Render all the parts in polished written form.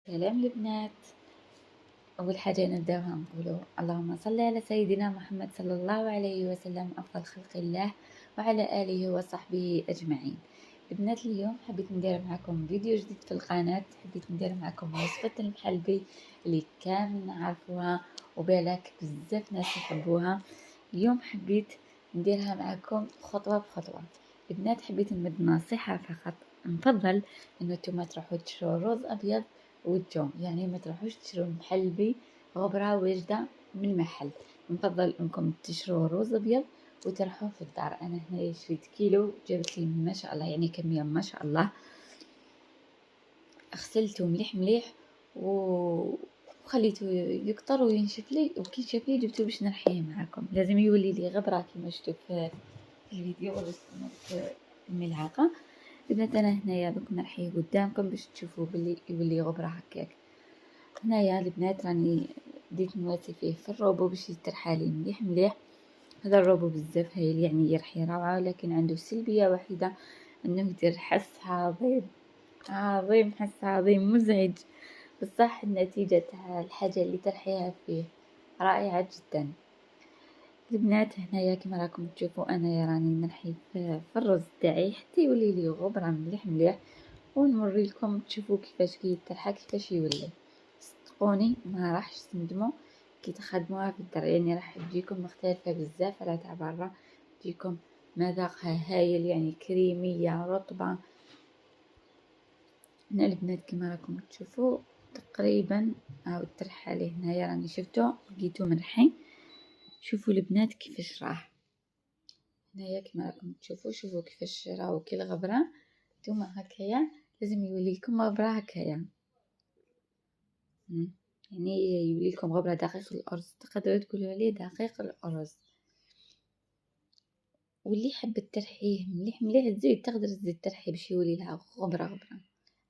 سلام البنات. أول حاجة نبدأها نقوله اللهم صل على سيدنا محمد صلى الله عليه وسلم أفضل خلق الله وعلى آله وصحبه أجمعين. البنات اليوم حبيت ندير معكم فيديو جديد في القناة. حبيت ندير معكم وصفة المحلبي اللي كامل نعرفوها وبالك بزاف ناس يحبوها. اليوم حبيت نديرها معكم خطوة بخطوة. البنات حبيت نمد نصيحة فقط، نفضل انه نتوما تروحوا تشروا رز ابيض والثوم، يعني ما تروحوش تشروا محلبي غبرة واجدة من المحل. نفضل انكم تشروا رز ابيض وترحوه في الدار. انا هنا شريت كيلو، جابت لي ما شاء الله يعني كمية ما شاء الله. غسلته مليح مليح وخليته يكتر وينشف لي، وكي شاف لي جبته باش نرحيه معكم. لازم يولي لي غبرة كما شفتوا في الفيديو في الملعقة. البنات انا هنايا دوك نرحيه قدامكم باش تشوفوا بلي يولي غبرة هكاك. هنايا البنات راني بديت نواسي فيه في الروبو باش يترحالي مليح مليح. هذا الروبو بزاف هايل، يعني يرحي روعة، لكن عنده سلبية واحدة انه يدير حس عظيم عظيم، حس عظيم مزعج. بصح النتيجة تاع الحاجة اللي ترحيها فيه رائعة جدا. البنات هنايا كما راكم تشوفوا انا راني نرحي في الرز تاعي حتى يولي لي غبرة مليح مليح، ونوري لكم تشوفوا كيفاش كي يترحى كيفاش يولي. صدقوني ما راحش تندموا كي تخدموها في الدار، يعني راح تجيكم مختلفة بزاف على تاع برا. تجيكم مذاقها هايل، يعني كريمية رطبة. هنا البنات كما راكم تشوفوا تقريبا هاو الترحالي هنايا راني شفتو لقيتو مرحي. شوفوا البنات كيفاش راح هنايا كما راكم تشوفوا. شوفوا كيفاش راهو كي الغبرة. نتوما هكايا لازم يولي لكم غبرة هكايا، يعني يولي لكم غبرة دقيق الأرز، تقدروا تقولوا عليه دقيق الأرز. واللي حب ترحيه مليح مليح تزيد تقدر تزيد ترحيه باش يولي لها غبرة غبرة.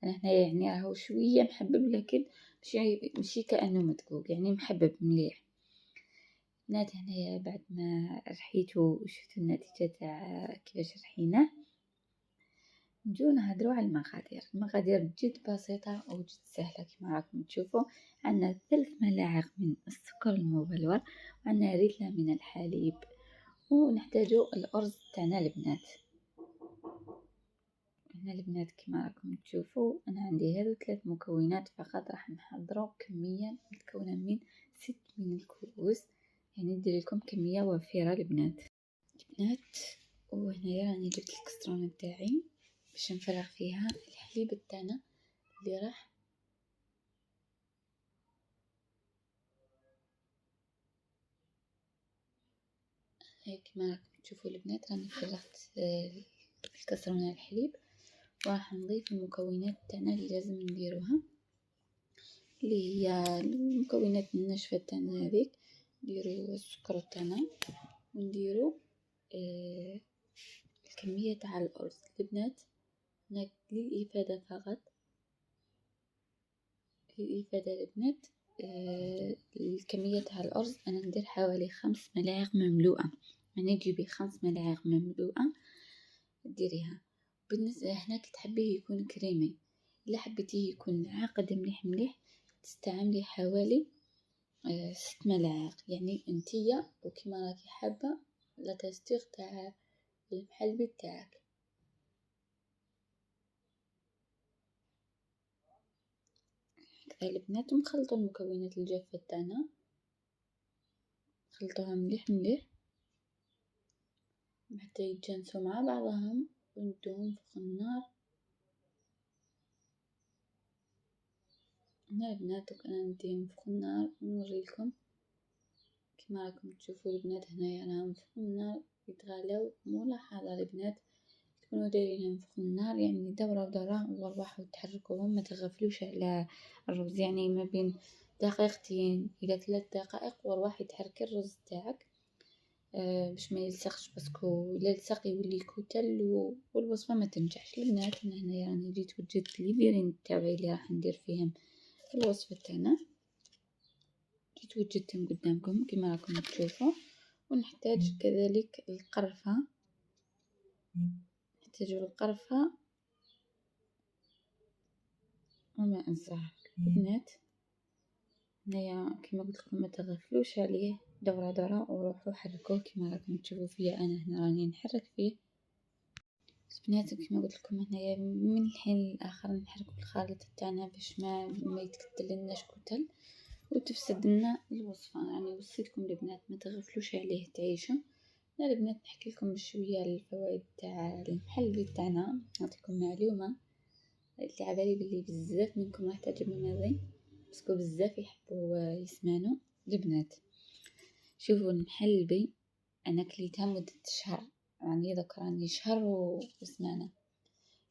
انا هنايا يعني راهو شويه محبب، لكن ماشي كأنه مدقوق، يعني محبب مليح. بنات هنايا بعد ما رحيته وشفتوا النتيجة تاع كيفاش رحيناه، نجو نهضروا على المقادير. المقادير جد بسيطة وجد سهلة كما راكم تشوفوا. عندنا 3 ملاعق من السكر المبلور، وعندنا ريتلة من الحليب، ونحتاجو الأرز تاعنا البنات. هنا البنات كما راكم تشوفوا انا عندي هذو 3 مكونات فقط. راح نحضروا كمية متكونة من 6 من الكؤوس، يعني ندير لكم كمية وفيرة البنات. وهنايا راني جبت الكسترونة تاعي باش نفرغ فيها الحليب تاعنا اللي راح هيك. كما راكم تشوفوا البنات راني فرغت الكسترونة الحليب، وراح نضيف المكونات تاعنا اللي لازم نديروها، اللي هي المكونات الناشفة تاعنا هذيك. نديرو السكر تاعنا ونديرو الكمية تاع الأرز البنات. للإفادة فقط، للإفادة البنات، الكمية تاع الأرز أنا ندير حوالي 5 ملاعق مملوءة، يعني تجيبي 5 ملاعق مملوءة ديريها. بالنسبة هنا تحبيه يكون كريمي، إلا حبيتيه يكون عاقد مليح مليح تستعملي حوالي 6 ملاعق، يعني انتيا وكما راكي حابة لا تستيغ تاع المحلبي تاعك. هكذا البنات نخلطوا المكونات الجافة تاعنا، نخلطوها مليح مليح حتى يتجانسوا مع بعضهم وندوهم فوق النار. هنا البنات انا نديهم فوق النار ونوريلكم كما راكم تشوفوا البنات. هنايا راهم فوق النار يتغلاو. ملاحظة البنات تكونوا دايرينهم فوق النار، يعني دورة ودورة وارواحوا تحركوهم، ما تغفلوش على الرز، يعني ما بين دقيقتين الى 3 دقائق وارواحي تحركي الرز تاعك باش ما يلصقش، باسكو الا لصق يولي كتل والوصفه ما تنجحش. البنات انا هنايا راني جيت وجدت لي فيرين تاعي اللي راح ندير فيهم الوصفه تاعنا، جيت وجدتهم قدامكم كما راكم تشوفوا. ونحتاج كذلك القرفه، نحتاج القرفه وماء الزهر. البنات هنايا كيما قلت لكم ما تغفلوش عليه، دورة دورة وروحوا حركوه كيما راكم تشوفوا فيا انا هنا راني نحرك فيه. البنات كيما قلت لكم هنايا من الحين للاخر نحركوا الخليط تاعنا باش ما يتكتلناش كتل وتفسد لنا الوصفه. يعني وصيتكم البنات ما تغفلوش عليه تعيشوا. لا البنات نحكي لكم بشويه الفوائد تاع المحل تاعنا، نعطيكم معلومه اللي عبالي بلي بزاف منكم راح تعجبهم هذي باسكو بزاف يحبوا يسمانو. البنات شوفوا المحلبي انا كليتها مدة شهر، يعني دوك راني شهر وسمانة.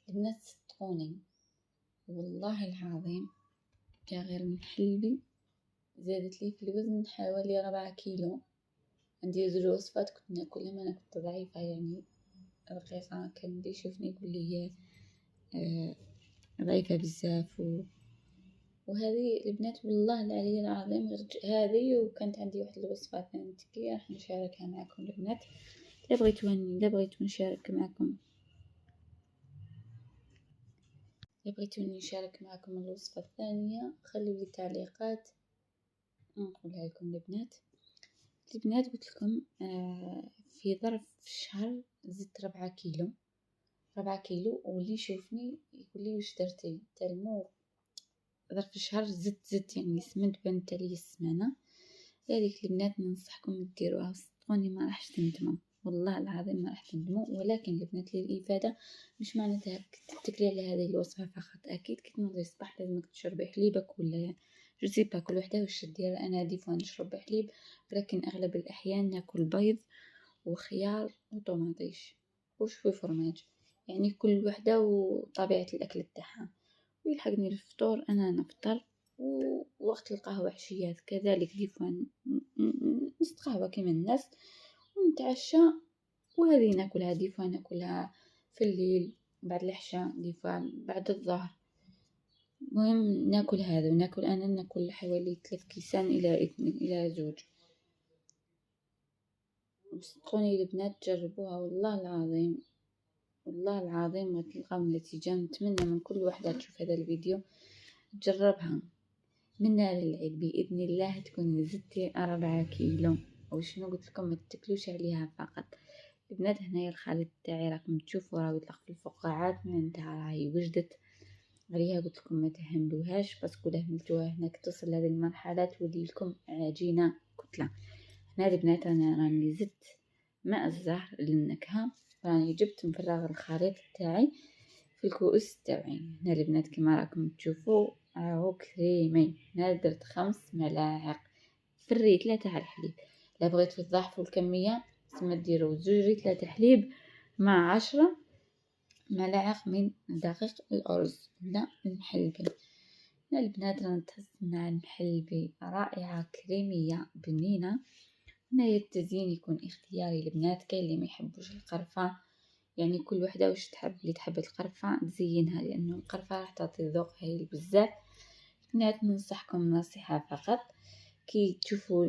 البنات صدقوني والله العظيم يا غير المحلبي زادت لي في الوزن حوالي 4 كيلو. عندي زوج وصفات كنت ناكلها ما انا كنت ضعيفة يعني رقيقة، كان اللي يشوفني يقول لي ضعيفة بزاف وهذه البنات والله العلي العظيم غير هذه. وكانت عندي واحد الوصفة ثانية راح نشاركها معكم البنات. لا بغيتو نشارك معكم الوصفة الثانية خلوا لي تعليقات نقولها لكم البنات. قلت لكم في ظرف شهر زدت 4 كيلو واللي يشوفني يقول لي واش درتي تلمو ظرف شهر زدت يعني سمنت بنت لي السمانة. لذلك البنات ننصحكم ديروها صدقوني ما راح تندموا والله العظيم ما راح تندموا. ولكن البنات للإفادة مش معناتها تتكلي على هذه الوصفة فقط، أكيد كي تنوضي الصباح لازمك تشربي حليبك ولا جوزيبا كل وحدة واش دير. أنا ديفوا نشرب حليب ولكن أغلب الأحيان ناكل بيض وخيار وطماطيش وشوي فرماج، يعني كل وحدة وطبيعة الأكل تاعها. ويلحقني الفطور أنا نفطر ووقت القهوة عشيات كذلك ديفوا نستقهوى كيما الناس ونتعشى. وهذه ناكلها ديفوا ناكلها في الليل بعد العشاء ديفوا بعد الظهر. المهم ناكل هذا وناكل أنا ناكل حوالي 3 كيسان إلى 2. صدقوني البنات جربوها والله العظيم غتلقاو النتيجة. نتمنى من كل واحدة تشوف هذا الفيديو تجربها من نهار العيد بإذن الله تكون زدتي 4 كيلو. وشنو قلت لكم ما تتكلوش عليها فقط البنات. هنايا الخليط تاعي راكم تشوفوا راه يطلق في الفقاعات معناتها راهي وجدت عليها. قلت لكم ما تهملوهاش باسكو هملتوها هناك توصل لهذه المرحله تولي لكم عجينه كتله. هنا البنات انا راني زدت ماء الزهر للنكهه، راني جبت مفرغ الخليط تاعي في الكؤوس تاعي. هنا البنات كما راكم تشوفوا راهو كريمي. هنا درت 5 ملاعق في الريتله تاع الحليب. لا بغيتو تضاعفوا الكميه تما ديروا 2 ريتله تاع حليب مع 10 ملاعق من دقيق الارز ولا المحلبي. هنا البنات رانا تحس مع المحلبي رائعه كريميه بنينه. هنايا التزيين يكون اختياري البنات، كاين اللي ما يحبوش القرفه يعني كل وحده واش تحب. اللي تحب القرفه تزينها لانه القرفه راح تعطي ذوق هايل بزاف. البنات ننصحكم نصيحه فقط كي تشوفوا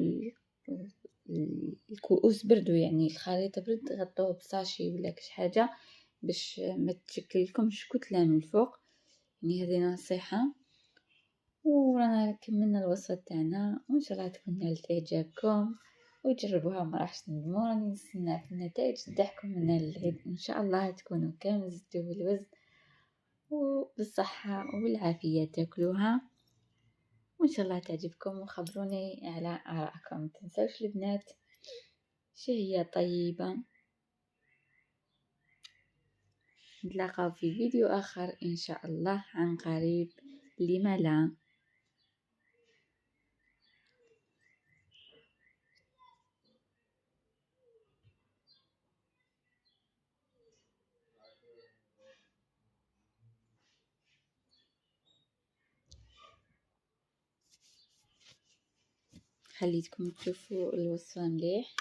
الكؤوس بردو يعني الخليط برد غطوه بساشي ولا كش حاجه باش ما تشكلكمش كتله من الفوق. يعني هذه نصيحه. ورانا كملنا الوصفه تاعنا وان شاء الله تكون نالت اعجابكم وجربوها ما راحش تندموا. راني نستنى في النتائج تاعكم من العيد ان شاء الله تكونوا كامل زدتوا بالوزن وبالصحه والعافيه تاكلوها وان شاء الله تعجبكم. وخبروني على آرائكم. ما تنسوش البنات شهية طيبة. نتلاقاو في فيديو آخر إن شاء الله عن قريب لما لا. خليتكم تشوفوا الوصفة مليح.